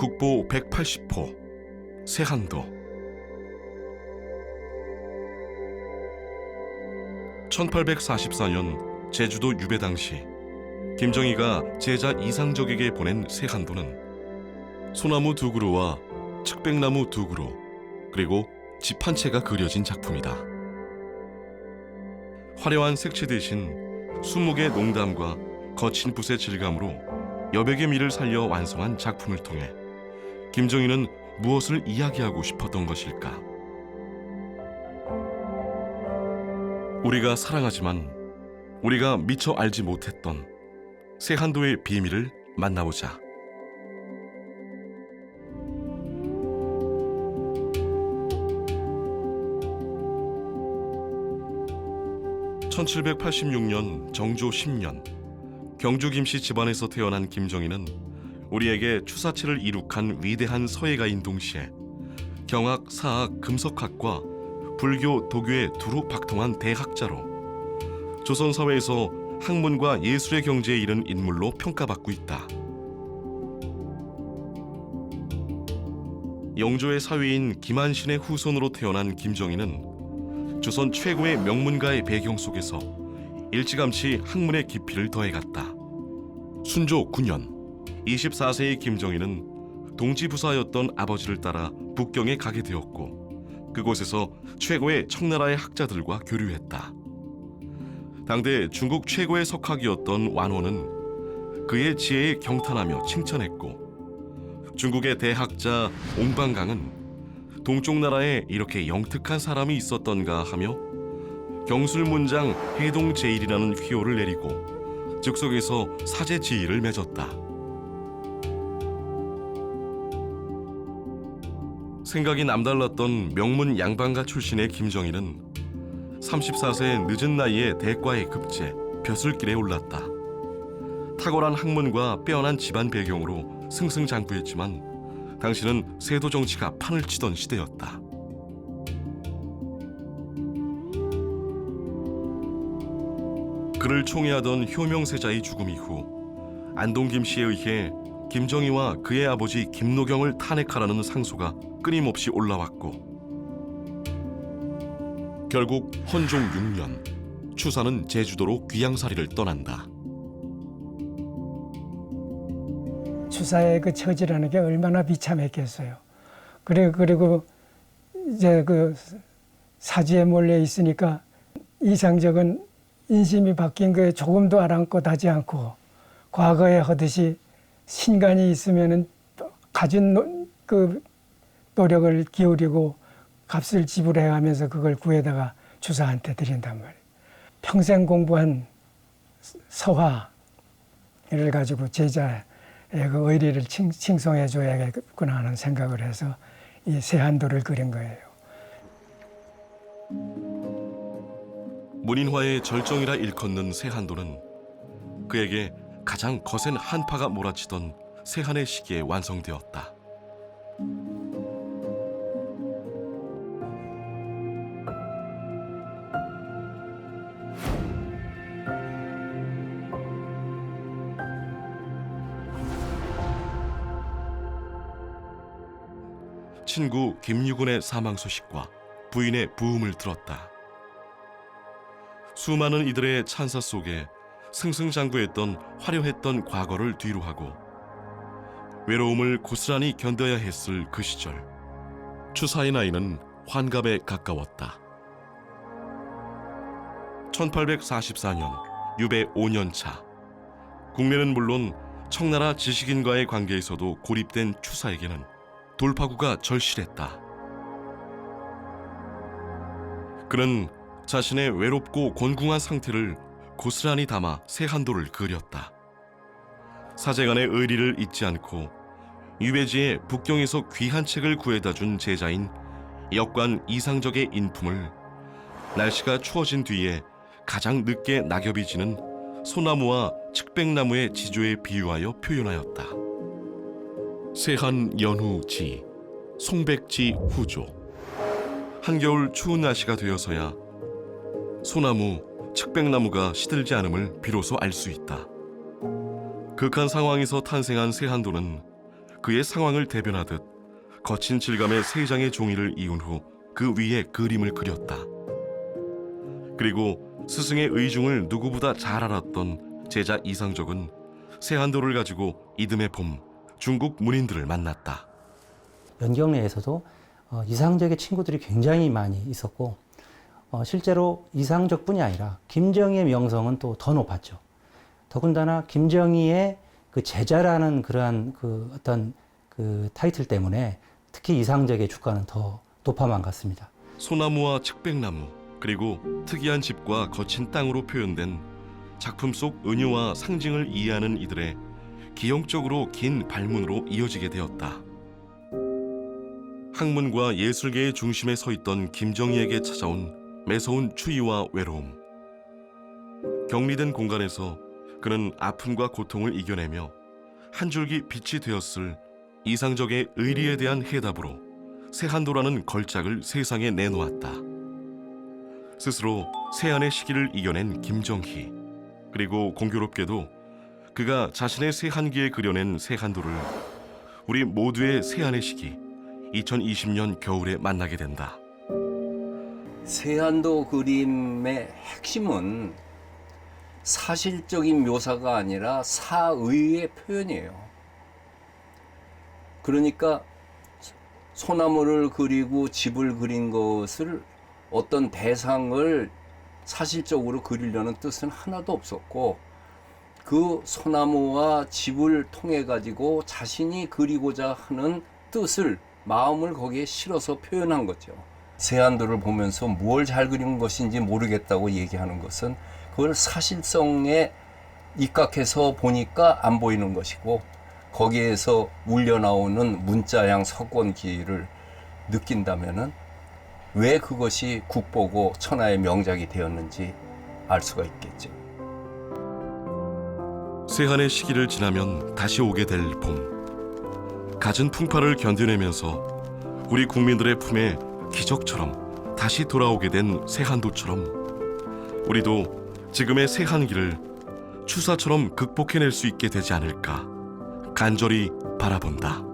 국보 180호 세한도. 1844년 제주도 유배 당시 김정희가 제자 이상적에게 보낸 세한도는 소나무 두 그루와 측백나무 두 그루, 그리고 집 한 채가 그려진 작품이다. 화려한 색채 대신 20개의 농담과 거친 붓의 질감으로 여백의 미를 살려 완성한 작품을 통해 김정희는 무엇을 이야기하고 싶었던 것일까? 우리가 사랑하지만 우리가 미처 알지 못했던 세한도의 비밀을 만나보자. (1786년) 정조 10년 경주 김씨 집안에서 태어난 김정희는 우리에게 추사체를 이룩한 위대한 서예가인 동시에 경학, 사학, 금석학과 불교, 도교에 두루 박통한 대학자로 조선 사회에서 학문과 예술의 경지에 이른 인물로 평가받고 있다. 영조의 사위인 김한신의 후손으로 태어난 김정희는 조선 최고의 명문가의 배경 속에서 일찌감치 학문의 깊이를 더해갔다. 순조 9년 24세의 김정희는 동지부사였던 아버지를 따라 북경에 가게 되었고 그곳에서 최고의 청나라의 학자들과 교류했다. 당대 중국 최고의 석학이었던 완호는 그의 지혜에 경탄하며 칭찬했고 중국의 대학자 옹방강은 동쪽 나라에 이렇게 영특한 사람이 있었던가 하며 경술문장 해동제일이라는 휘호를 내리고 즉석에서 사제지의를 맺었다. 생각이 남달랐던 명문 양반가 출신의 김정희는 34세의 늦은 나이에 대과에 급제, 벼슬길에 올랐다. 탁월한 학문과 빼어난 집안 배경으로 승승장구했지만 당시는 세도 정치가 판을 치던 시대였다. 그를 총애하던 효명세자의 죽음 이후 안동 김씨에 의해 김정희와 그의 아버지 김노경을 탄핵하라는 상소가 끊임없이 올라왔고 결국 헌종 6년 추사는 제주도로 귀양살이를 떠난다. 추사의 그 처지라는 게 얼마나 비참했겠어요. 그리고 이제 그 사지에 몰려 있으니까 이상적은 인심이 바뀐 거에 조금도 아랑곳하지 않고 과거에 하듯이 신간이 있으면은 가진 그 노력을 기울이고 값을 지불해 가면서 그걸 구해다가 추사한테 드린단 말이에요. 평생 공부한 서화를 가지고 제자의 그 의리를 칭송해 줘야겠구나 하는 생각을 해서 이 세한도를 그린 거예요. 문인화의 절정이라 일컫는 세한도는 그에게 가장 거센 한파가 몰아치던 세한의 시기에 완성되었다. 친구 김유군의 사망 소식과 부인의 부음을 들었다. 수많은 이들의 찬사 속에 승승장구했던 화려했던 과거를 뒤로하고 외로움을 고스란히 견뎌야 했을 그 시절, 추사의 나이는 환갑에 가까웠다. 1844년 유배 5년 차, 국내는 물론 청나라 지식인과의 관계에서도 고립된 추사에게는 돌파구가 절실했다. 그는 자신의 외롭고 곤궁한 상태를 고스란히 담아 세한도를 그렸다. 사제간의 의리를 잊지 않고 유배지에 북경에서 귀한 책을 구해다 준 제자인 역관 이상적의 인품을 날씨가 추워진 뒤에 가장 늦게 낙엽이 지는 소나무와 측백나무의 지조에 비유하여 표현하였다. 세한 연후지, 송백지 후조. 한겨울 추운 날씨가 되어서야 소나무, 측백나무가 시들지 않음을 비로소 알 수 있다. 극한 상황에서 탄생한 세한도는 그의 상황을 대변하듯 거친 질감의 세 장의 종이를 이은 후 그 위에 그림을 그렸다. 그리고 스승의 의중을 누구보다 잘 알았던 제자 이상적은 세한도를 가지고 이듬해 봄 중국 문인들을 만났다. 연경내에서도 이상적의 친구들이 굉장히 많이 있었고 실제로 이상적뿐이 아니라 김정희의 명성은 또 더 높았죠. 더군다나 김정희의 그 제자라는 그러한 그 어떤 그 타이틀 때문에 특히 이상적의 주가는 더 높아만 갔습니다. 소나무와 측백나무 그리고 특이한 집과 거친 땅으로 표현된 작품 속 은유와 상징을 이해하는 이들의 기형적으로 긴 발문으로 이어지게 되었다. 학문과 예술계의 중심에 서 있던 김정희에게 찾아온 매서운 추위와 외로움. 격리된 공간에서 그는 아픔과 고통을 이겨내며 한 줄기 빛이 되었을 이상적의 의리에 대한 해답으로 세한도라는 걸작을 세상에 내놓았다. 스스로 세한의 시기를 이겨낸 김정희, 그리고 공교롭게도 그가 자신의 세한기에 그려낸 세한도를 우리 모두의 세한의 시기 2020년 겨울에 만나게 된다. 세한도 그림의 핵심은 사실적인 묘사가 아니라 사의의 표현이에요. 그러니까 소나무를 그리고 집을 그린 것을 어떤 대상을 사실적으로 그리려는 뜻은 하나도 없었고, 그 소나무와 집을 통해 가지고 자신이 그리고자 하는 뜻을, 마음을 거기에 실어서 표현한 거죠. 세한도를 보면서 뭘 잘 그린 것인지 모르겠다고 얘기하는 것은 그걸 사실성에 입각해서 보니까 안 보이는 것이고, 거기에서 울려 나오는 문자양 석권기를 느낀다면은 왜 그것이 국보고 천하의 명작이 되었는지 알 수가 있겠죠. 세한의 시기를 지나면 다시 오게 될 봄. 갖은 풍파를 견뎌내면서 우리 국민들의 품에 기적처럼 다시 돌아오게 된 세한도처럼 우리도 지금의 세한기를 추사처럼 극복해낼 수 있게 되지 않을까 간절히 바라본다.